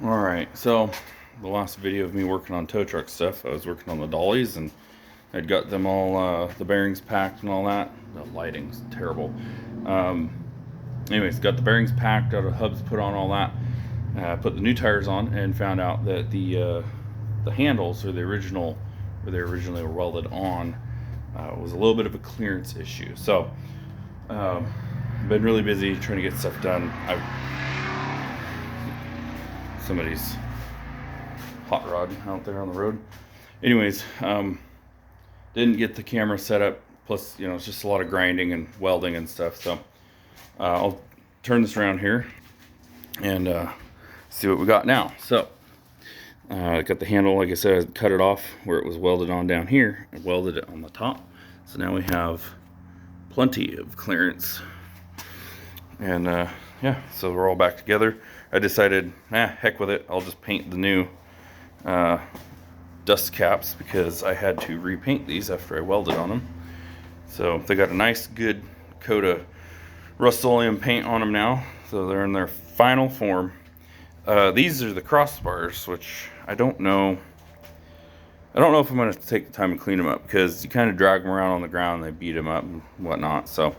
Alright, so the last video of me working on tow truck stuff, I was working on the dollies and I'd got them all, the bearings packed and all that. The lighting's terrible. Anyways, got the bearings packed, got the hubs put on, all that. Put the new tires on and found out that the handles, or the original, where they originally were welded on, was a little bit of a clearance issue. So, been really busy trying to get stuff done. Somebody's hot rod out there on the road. Anyways, didn't get the camera set up. Plus, it's just a lot of grinding and welding and stuff. So I'll turn this around here and see what we got now. So I got the handle, like I said, I cut it off where it was welded on down here and welded it on the top. So now we have plenty of clearance. And yeah, so we're all back together. I decided, heck with it. I'll just paint the new dust caps because I had to repaint these after I welded on them. So they got a nice good coat of Rust-Oleum paint on them now. So they're in their final form. These are the crossbars, which I don't know. I don't know if I'm going to take the time and clean them up because you kind of drag them around on the ground and they beat them up and whatnot. So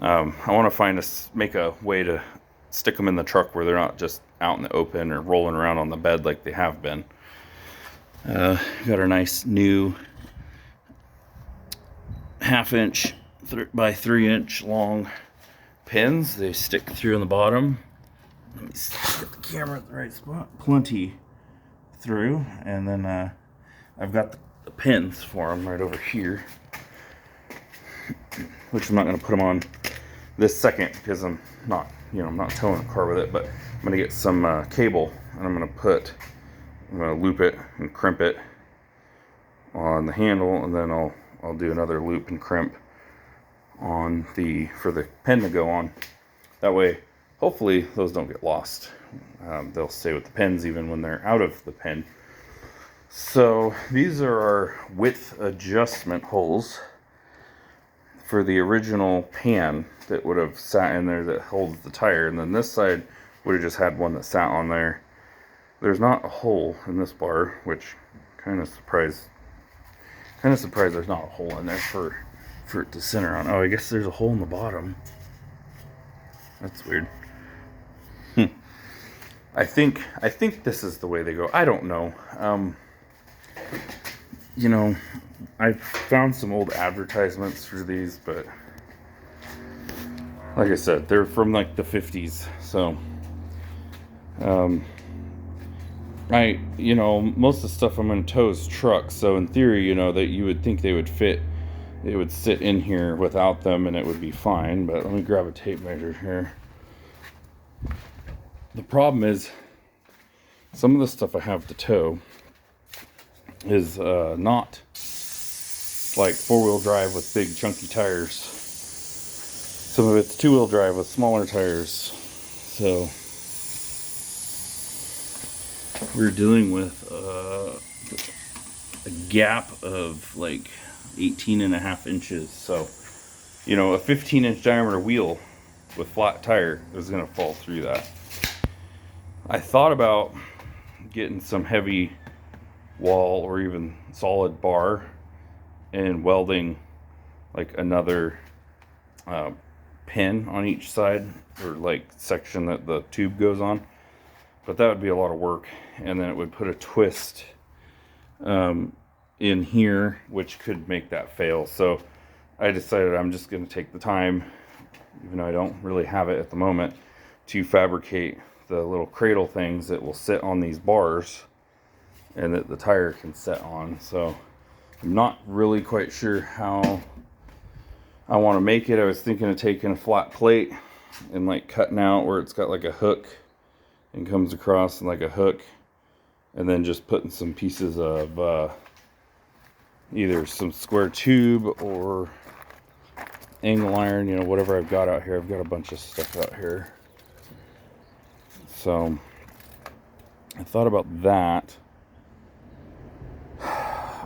I want to make a way to stick them in the truck where they're not just out in the open or rolling around on the bed like they have been. Got our nice new 1/2 inch by 3 inch long pins. They stick through on the bottom. Let me get the camera at the right spot. Plenty through. And then I've got the pins for them right over here, which I'm not going to put them on this second because I'm not towing a car with it, but I'm going to get some cable and I'm going to loop it and crimp it on the handle, and then I'll do another loop and crimp on for the pin to go on. That way, hopefully those don't get lost. They'll stay with the pins even when they're out of the pin. So these are our width adjustment holes for the original pan that would have sat in there that holds the tire, and then this side would have just had one that sat on there. There's not a hole in this bar, which kind of surprised there's not a hole in there for it to center on. Oh, I guess there's a hole in the bottom. That's weird. I think this is the way they go. I don't know. I found some old advertisements for these, but like I said, they're from like the 50s. So, most of the stuff I'm going to tow is trucks. So in theory, that you would think they would fit. It would sit in here without them and it would be fine. But let me grab a tape measure here. The problem is some of the stuff I have to tow is not like 4-wheel drive with big chunky tires. Some of it's 2-wheel drive with smaller tires. So we're dealing with a gap of like 18.5 inches. So, a 15-inch diameter wheel with flat tire is going to fall through that. I thought about getting some heavy wall or even solid bar and welding like another pin on each side, or like section that the tube goes on, but that would be a lot of work, and then it would put a twist in here which could make that fail. So I decided I'm just going to take the time, even though I don't really have it at the moment, to fabricate the little cradle things that will sit on these bars and that the tire can set on. So I'm not really quite sure how I want to make it. I was thinking of taking a flat plate and like cutting out where it's got like a hook and comes across and like a hook, and then just putting some pieces of either some square tube or angle iron, whatever I've got out here. I've got a bunch of stuff out here. So I thought about that.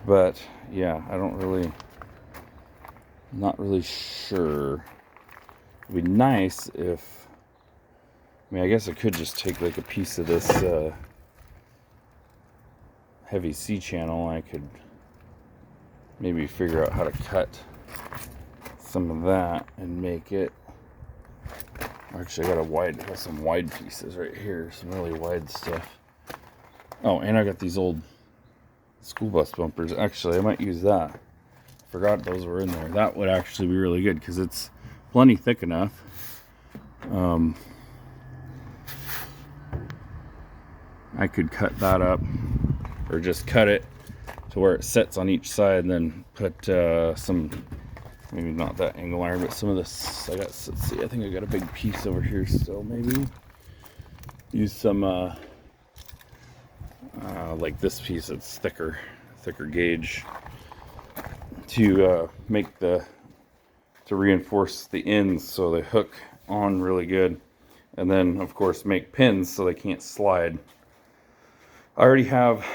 But yeah, not really sure. It'd be nice if I mean, I guess I could just take like a piece of this heavy C channel. I could maybe figure out how to cut some of that and make it. Actually, I got some wide pieces right here, some really wide stuff. Oh, and I got these old school bus bumpers. Actually, I might use that. Forgot those were in there. That would actually be really good because it's plenty thick enough. I could cut that up, or just cut it to where it sets on each side, and then put some, maybe not that angle iron, but some of this. Let's see, I think I got a big piece over here still. Maybe use some like this piece that's thicker gauge to make to reinforce the ends so they hook on really good, and then of course make pins so they can't slide. I already have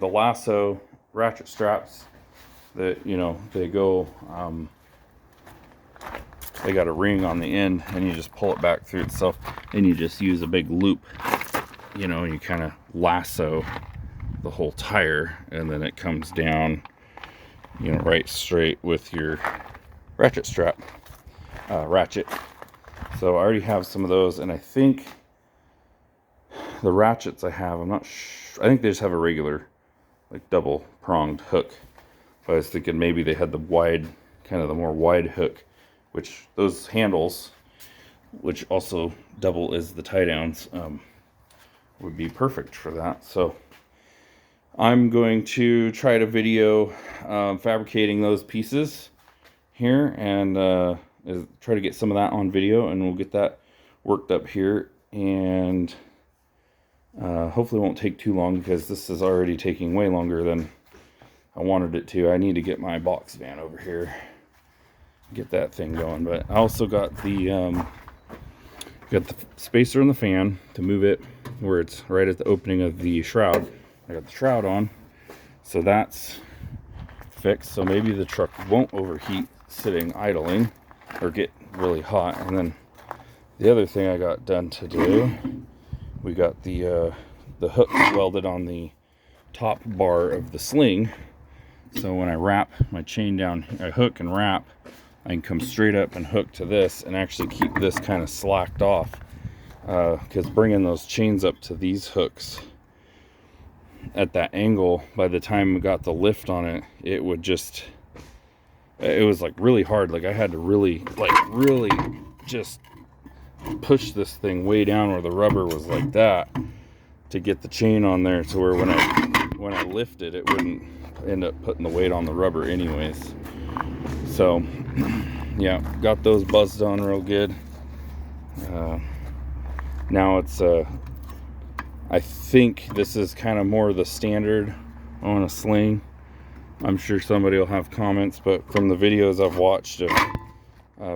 the lasso ratchet straps that, you know, they go, they got a ring on the end, and you just pull it back through itself, and you just use a big loop, you know, and you kind of lasso the whole tire, and then it comes down, you know, right straight with your ratchet strap, ratchet. So I already have some of those, and I think the ratchets I have, I'm not sure, I think they just have a regular, like, double pronged hook. But I was thinking maybe they had the wide, kind of the more wide hook, which those handles, which also double as the tie downs, would be perfect for that. So I'm going to try to video fabricating those pieces here, and try to get some of that on video, and we'll get that worked up here, and hopefully it won't take too long, because this is already taking way longer than I wanted it to. I need to get my box van over here, get that thing going. But I also got the spacer in the fan to move it where it's right at the opening of the shroud. I got the shroud on, so that's fixed. So maybe the truck won't overheat sitting idling or get really hot. And then the other thing I got done today, we got the hooks welded on the top bar of the sling. So when I wrap my chain down, I hook and wrap, I can come straight up and hook to this and actually keep this kind of slacked off. Because bringing those chains up to these hooks at that angle, by the time we got the lift on it, it would just, it was like really hard. Like I had to really just push this thing way down where the rubber was like that to get the chain on there, to where when I lifted, it wouldn't end up putting the weight on the rubber anyways. So yeah, got those buzzed on real good. Now it's I think this is kind of more the standard on a sling. I'm sure somebody will have comments, but from the videos I've watched of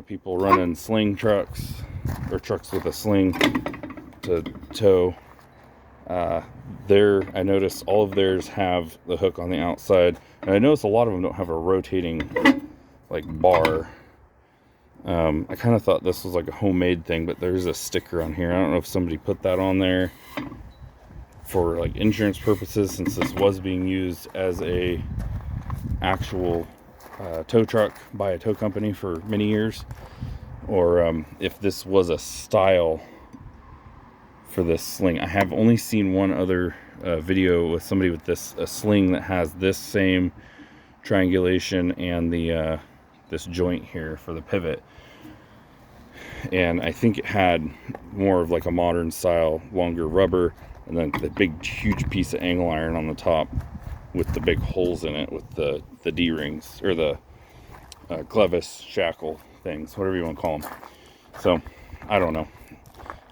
people running sling trucks, or trucks with a sling to tow, I noticed all of theirs have the hook on the outside, and I noticed a lot of them don't have a rotating like bar. I kind of thought this was like a homemade thing, but there's a sticker on here. I don't know if somebody put that on there for like insurance purposes, since this was being used as a actual tow truck by a tow company for many years, or if this was a style for this sling. I have only seen one other video with somebody with a sling that has this same triangulation and the this joint here for the pivot, and I think it had more of like a modern style, longer rubber, and then the big huge piece of angle iron on the top with the big holes in it with the D-rings, or the clevis shackle things, whatever you want to call them. So I don't know,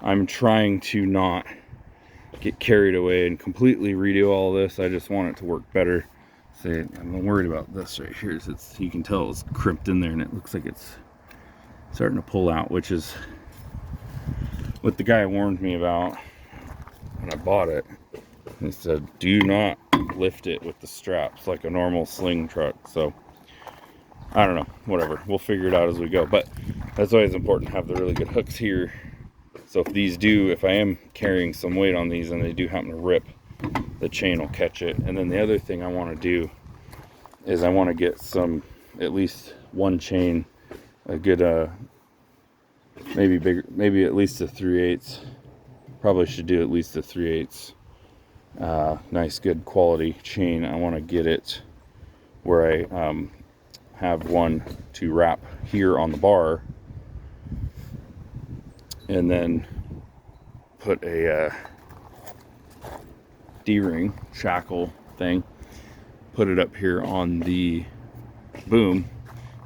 I'm trying to not get carried away and completely redo all this. I just want it to work better. See, I'm worried about this right here. You can tell it's crimped in there, and it looks like it's starting to pull out, which is what the guy warned me about when I bought it. He said, do not lift it with the straps like a normal sling truck. So I don't know, whatever, we'll figure it out as we go. But that's always important to have the really good hooks here, So if I am carrying some weight on these and they do happen to rip, the chain will catch it. And then the other thing I want to do is I want to get at least one chain, a good maybe bigger, maybe at least a 3/8. Probably should do at least a 3/8. Nice good quality chain. I want to get it where I have one to wrap here on the bar, and then put a D-ring shackle thing, put it up here on the boom,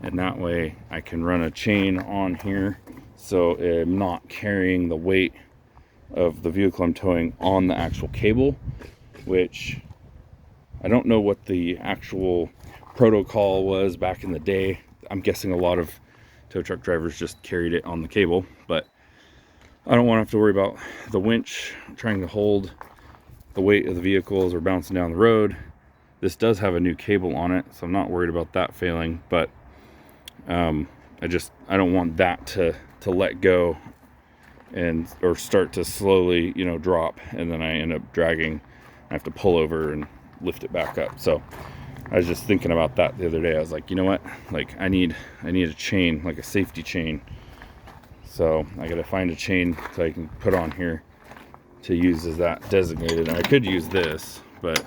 and that way I can run a chain on here, so I'm not carrying the weight of the vehicle I'm towing on the actual cable, which I don't know what the actual protocol was back in the day. I'm guessing a lot of tow truck drivers just carried it on the cable, but I don't want to have to worry about the winch trying to hold the weight of the vehicle as we're bouncing down the road. This does have a new cable on it, so I'm not worried about that failing, but I don't want that to let go or start to slowly, drop, and then I end up dragging. I have to pull over and lift it back up. So I was just thinking about that the other day. I was like, you know what? Like I need a chain, like a safety chain. So I gotta find a chain so I can put on here to use as that designated. And I could use this, but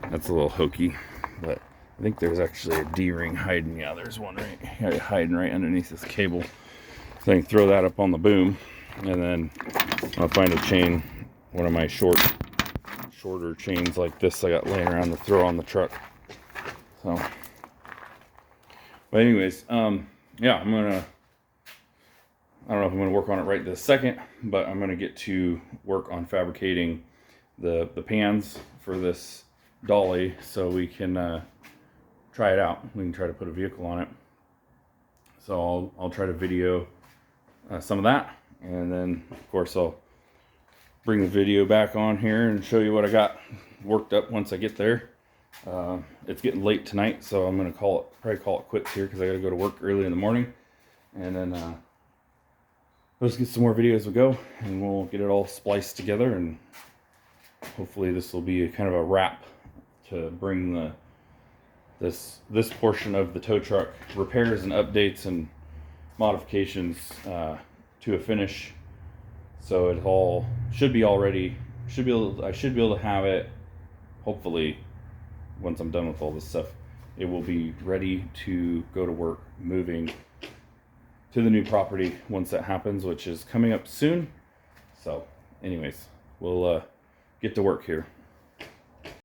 that's a little hokey. But I think there's actually a D-ring hiding. Yeah, there's one hiding right underneath this cable. So I can throw that up on the boom, and then I'll find a chain, one of my shorter chains like this I got laying around to throw on the truck. So, but anyways, yeah, I don't know if I'm gonna work on it right this second, but I'm gonna get to work on fabricating the pans for this dolly so we can try it out. We can try to put a vehicle on it. So I'll try to video some of that, and then of course I'll bring the video back on here and show you what I got worked up once I get there. It's getting late tonight, so I'm gonna probably call it quits here because I gotta go to work early in the morning, and then let's get some more videos as we go, and we'll get it all spliced together, and hopefully this will be kind of a wrap to bring this portion of the tow truck repairs and updates and modifications to a finish. So it all should be all ready. I should be able to have it, hopefully, once I'm done with all this stuff, it will be ready to go to work moving to the new property once that happens, which is coming up soon. So anyways, we'll get to work here.